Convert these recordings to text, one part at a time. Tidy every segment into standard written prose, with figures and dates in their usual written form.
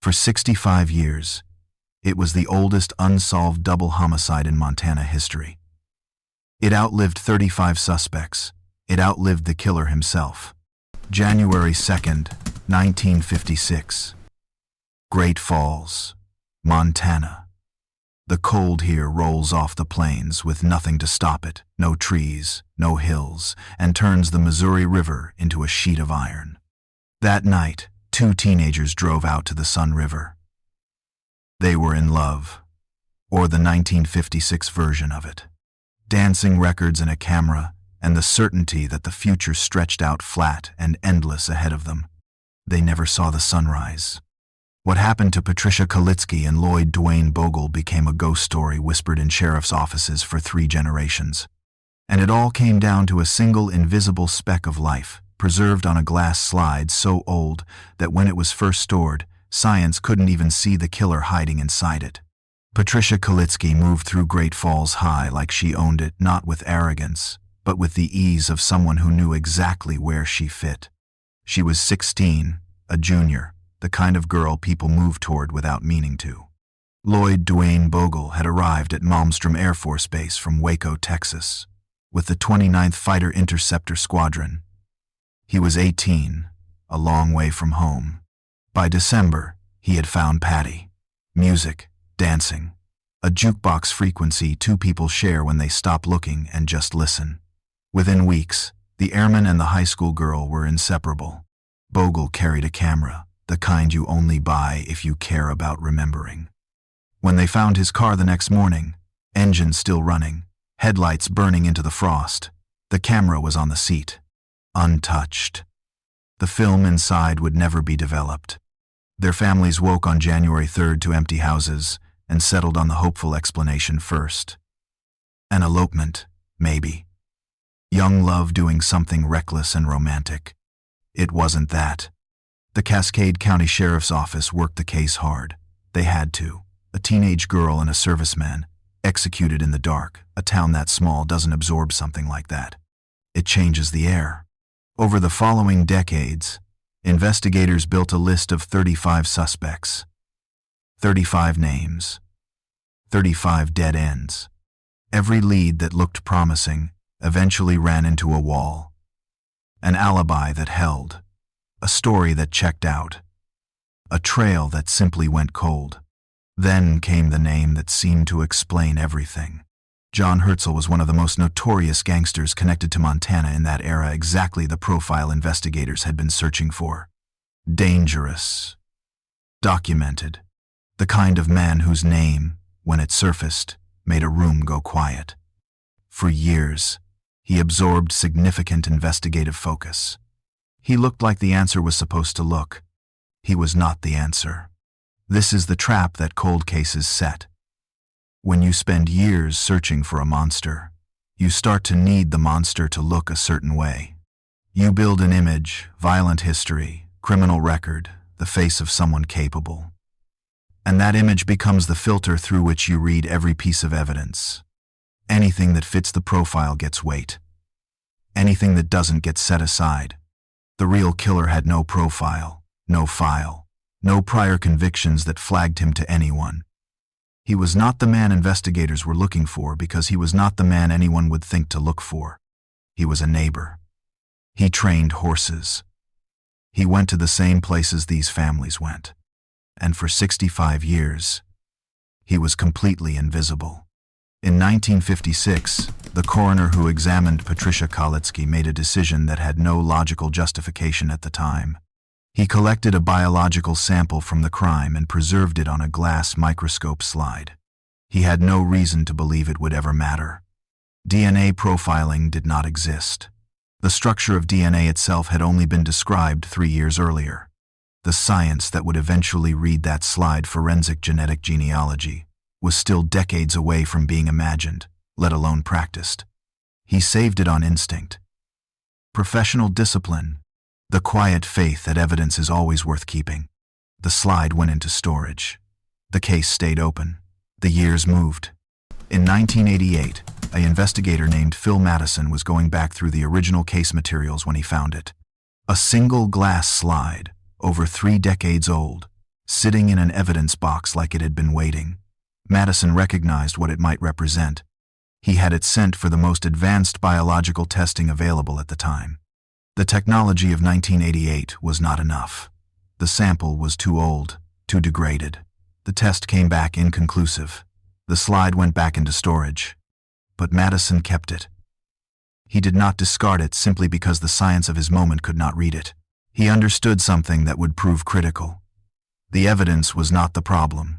For 65 years, it was the oldest unsolved double homicide in Montana history. It outlived 35 suspects. It outlived the killer himself. January 2nd, 1956. Great Falls, Montana. The cold here rolls off the plains with nothing to stop it, no trees, no hills, and turns the Missouri River into a sheet of iron. That night, 2 teenagers drove out to the Sun River. They were in love, or the 1956 version of it. Dancing records and a camera, and the certainty that the future stretched out flat and endless ahead of them. They never saw the sunrise. What happened to Patricia Kalitsky and Lloyd Dwayne Bogle became a ghost story whispered in sheriff's offices for 3 generations. And it all came down to a single invisible speck of life, preserved on a glass slide so old that when it was first stored, science couldn't even see the killer hiding inside it. Patricia Kalitsky moved through Great Falls High like she owned it, not with arrogance, but with the ease of someone who knew exactly where she fit. She was 16, a junior, the kind of girl people move toward without meaning to. Lloyd Dwayne Bogle had arrived at Malmstrom Air Force Base from Waco, Texas, with the 29th Fighter Interceptor Squadron. He was 18, a long way from home. By December, he had found Patty. Music, dancing, a jukebox frequency 2 people share when they stop looking and just listen. Within weeks, the airman and the high school girl were inseparable. Bogle carried a camera, the kind you only buy if you care about remembering. When they found his car the next morning, engine still running, headlights burning into the frost, the camera was on the seat, untouched. The film inside would never be developed. Their families woke on January 3rd to empty houses and settled on the hopeful explanation first. An elopement, maybe. Young love doing something reckless and romantic. It wasn't that. The Cascade County Sheriff's Office worked the case hard. They had to. A teenage girl and a serviceman, executed in the dark. A town that small doesn't absorb something like that. It changes the air. Over the following decades, investigators built a list of 35 suspects. 35 names. 35 dead ends. Every lead that looked promising eventually ran into a wall. An alibi that held. A story that checked out. A trail that simply went cold. Then came the name that seemed to explain everything. John Herzl was one of the most notorious gangsters connected to Montana in that era, exactly the profile investigators had been searching for. Dangerous. Documented. The kind of man whose name, when it surfaced, made a room go quiet. For years, he absorbed significant investigative focus. He looked like the answer was supposed to look. He was not the answer. This is the trap that cold cases set. When you spend years searching for a monster, you start to need the monster to look a certain way. You build an image, violent history, criminal record, the face of someone capable. And that image becomes the filter through which you read every piece of evidence. Anything that fits the profile gets weight. Anything that doesn't gets set aside. The real killer had no profile, no file, no prior convictions that flagged him to anyone. He was not the man investigators were looking for because he was not the man anyone would think to look for. He was a neighbor. He trained horses. He went to the same places these families went. And for 65 years, he was completely invisible. In 1956, the coroner who examined Patricia Kalitsky made a decision that had no logical justification at the time. He collected a biological sample from the crime and preserved it on a glass microscope slide. He had no reason to believe it would ever matter. DNA profiling did not exist. The structure of DNA itself had only been described 3 years earlier. The science that would eventually read that slide, forensic genetic genealogy, was still decades away from being imagined, let alone practiced. He saved it on instinct. Professional discipline, the quiet faith that evidence is always worth keeping. The slide went into storage. The case stayed open. The years moved. In 1988, an investigator named Phil Madison was going back through the original case materials when he found it. A single glass slide, over 3 decades old, sitting in an evidence box like it had been waiting. Madison recognized what it might represent. He had it sent for the most advanced biological testing available at the time. The technology of 1988 was not enough. The sample was too old, too degraded. The test came back inconclusive. The slide went back into storage. But Madison kept it. He did not discard it simply because the science of his moment could not read it. He understood something that would prove critical. The evidence was not the problem.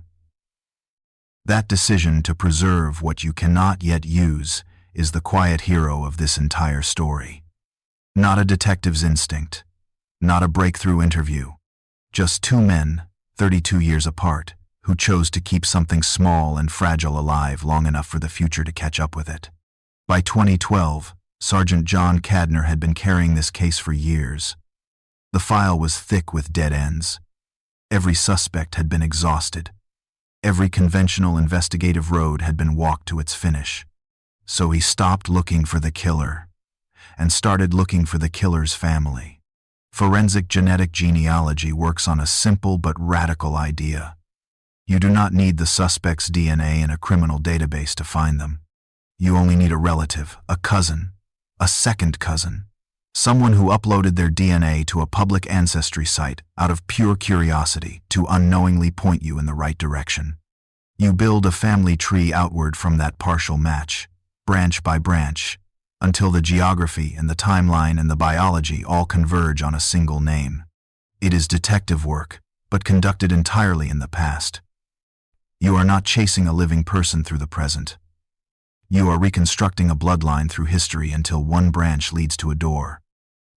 That decision to preserve what you cannot yet use is the quiet hero of this entire story. Not a detective's instinct, not a breakthrough interview, just two men, 32 years apart, who chose to keep something small and fragile alive long enough for the future to catch up with it. By 2012, Sergeant John Cadner had been carrying this case for years. The file was thick with dead ends. Every suspect had been exhausted. Every conventional investigative road had been walked to its finish. So he stopped looking for the killer and started looking for the killer's family. Forensic genetic genealogy works on a simple but radical idea. You do not need the suspect's DNA in a criminal database to find them. You only need a relative, a cousin, a second cousin, someone who uploaded their DNA to a public ancestry site out of pure curiosity to unknowingly point you in the right direction. You build a family tree outward from that partial match, branch by branch, until the geography and the timeline and the biology all converge on a single name. It is detective work, but conducted entirely in the past. You are not chasing a living person through the present. You are reconstructing a bloodline through history until one branch leads to a door.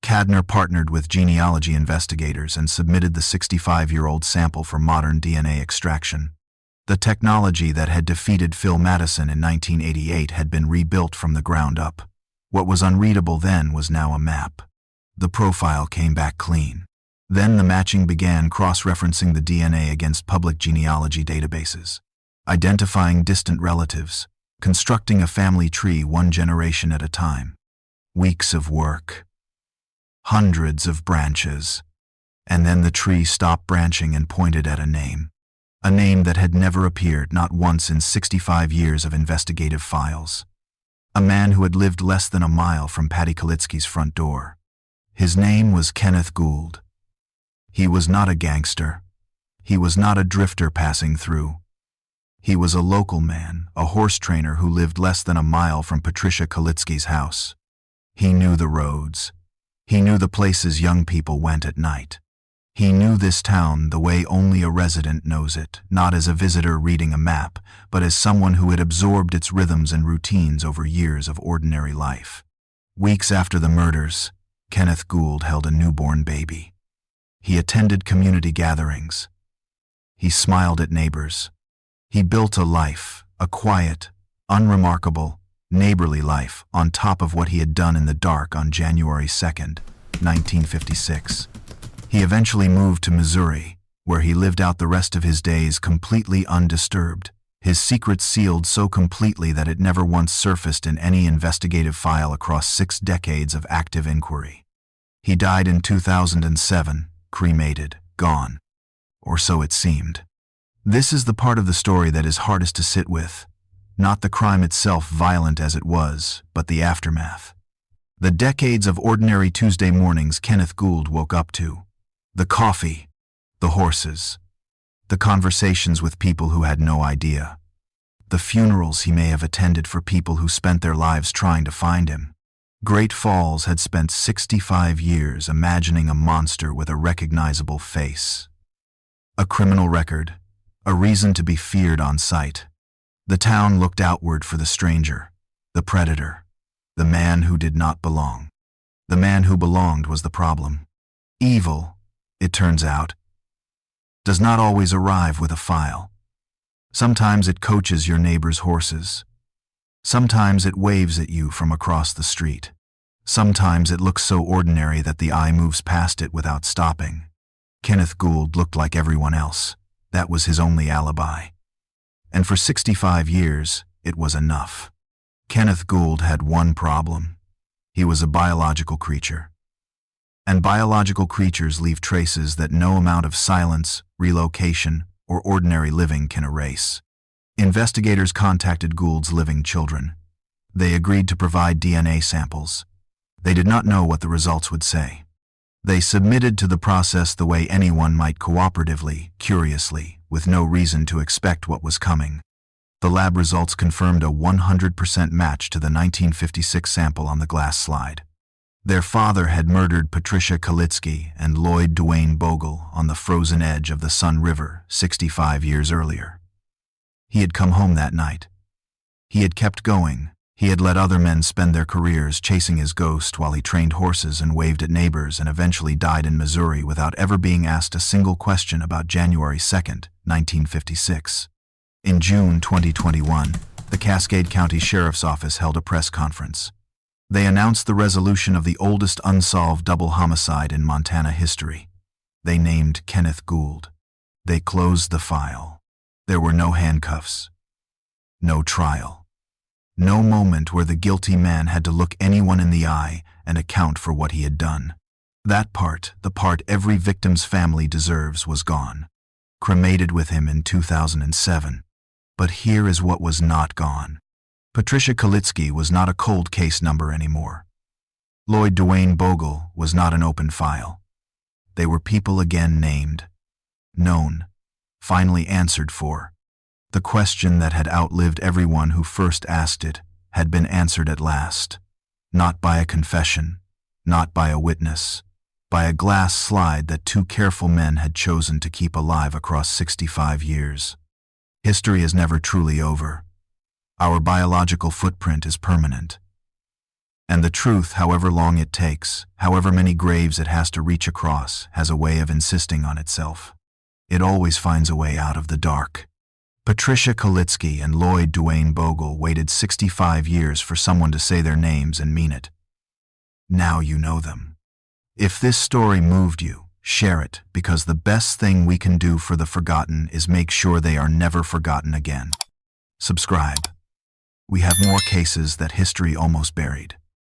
Cadner partnered with genealogy investigators and submitted the 65-year-old sample for modern DNA extraction. The technology that had defeated Phil Madison in 1988 had been rebuilt from the ground up. What was unreadable then was now a map. The profile came back clean. Then the matching began, cross-referencing the DNA against public genealogy databases, identifying distant relatives, constructing a family tree one generation at a time. Weeks of work. Hundreds of branches. And then the tree stopped branching and pointed at a name that had never appeared, not once in 65 years of investigative files. A man who had lived less than a mile from Patty Kalitsky's front door. His name was Kenneth Gould. He was not a gangster. He was not a drifter passing through. He was a local man, a horse trainer who lived less than a mile from Patricia Kalitsky's house. He knew the roads. He knew the places young people went at night. He knew this town the way only a resident knows it, not as a visitor reading a map, but as someone who had absorbed its rhythms and routines over years of ordinary life. Weeks after the murders, Kenneth Gould held a newborn baby. He attended community gatherings. He smiled at neighbors. He built a life, a quiet, unremarkable, neighborly life on top of what he had done in the dark on January 2nd, 1956. He eventually moved to Missouri, where he lived out the rest of his days completely undisturbed, his secret sealed so completely that it never once surfaced in any investigative file across 6 decades of active inquiry. He died in 2007, cremated, gone. Or so it seemed. This is the part of the story that is hardest to sit with. Not the crime itself, violent as it was, but the aftermath. The decades of ordinary Tuesday mornings Kenneth Gould woke up to. The coffee, the horses, the conversations with people who had no idea, the funerals he may have attended for people who spent their lives trying to find him. Great Falls had spent 65 years imagining a monster with a recognizable face. A criminal record, a reason to be feared on sight. The town looked outward for the stranger, the predator, the man who did not belong. The man who belonged was the problem. Evil, it turns out, does not always arrive with a file. Sometimes it coaches your neighbor's horses. Sometimes it waves at you from across the street. Sometimes it looks so ordinary that the eye moves past it without stopping. Kenneth Gould looked like everyone else. That was his only alibi. And for 65 years, it was enough. Kenneth Gould had one problem. He was a biological creature. And biological creatures leave traces that no amount of silence, relocation, or ordinary living can erase. Investigators contacted Gould's living children. They agreed to provide DNA samples. They did not know what the results would say. They submitted to the process the way anyone might, cooperatively, curiously, with no reason to expect what was coming. The lab results confirmed a 100% match to the 1956 sample on the glass slide. Their father had murdered Patricia Kalitsky and Lloyd Dwayne Bogle on the frozen edge of the Sun River 65 years earlier. He had come home that night. He had kept going. He had let other men spend their careers chasing his ghost while he trained horses and waved at neighbors, and eventually died in Missouri without ever being asked a single question about January 2, 1956. In June 2021, the Cascade County Sheriff's Office held a press conference. They announced the resolution of the oldest unsolved double homicide in Montana history. They named Kenneth Gould. They closed the file. There were no handcuffs, no trial. No moment where the guilty man had to look anyone in the eye and account for what he had done. That part, the part every victim's family deserves, was gone. Cremated with him in 2007. But here is what was not gone. Patricia Kalitsky was not a cold case number anymore. Lloyd Dwayne Bogle was not an open file. They were people again, named, known, finally answered for. The question that had outlived everyone who first asked it had been answered at last. Not by a confession, not by a witness, by a glass slide that two careful men had chosen to keep alive across 65 years. History is never truly over. Our biological footprint is permanent. And the truth, however long it takes, however many graves it has to reach across, has a way of insisting on itself. It always finds a way out of the dark. Patricia Kalitsky and Lloyd Dwayne Bogle waited 65 years for someone to say their names and mean it. Now you know them. If this story moved you, share it, because the best thing we can do for the forgotten is make sure they are never forgotten again. Subscribe. We have more cases that history almost buried.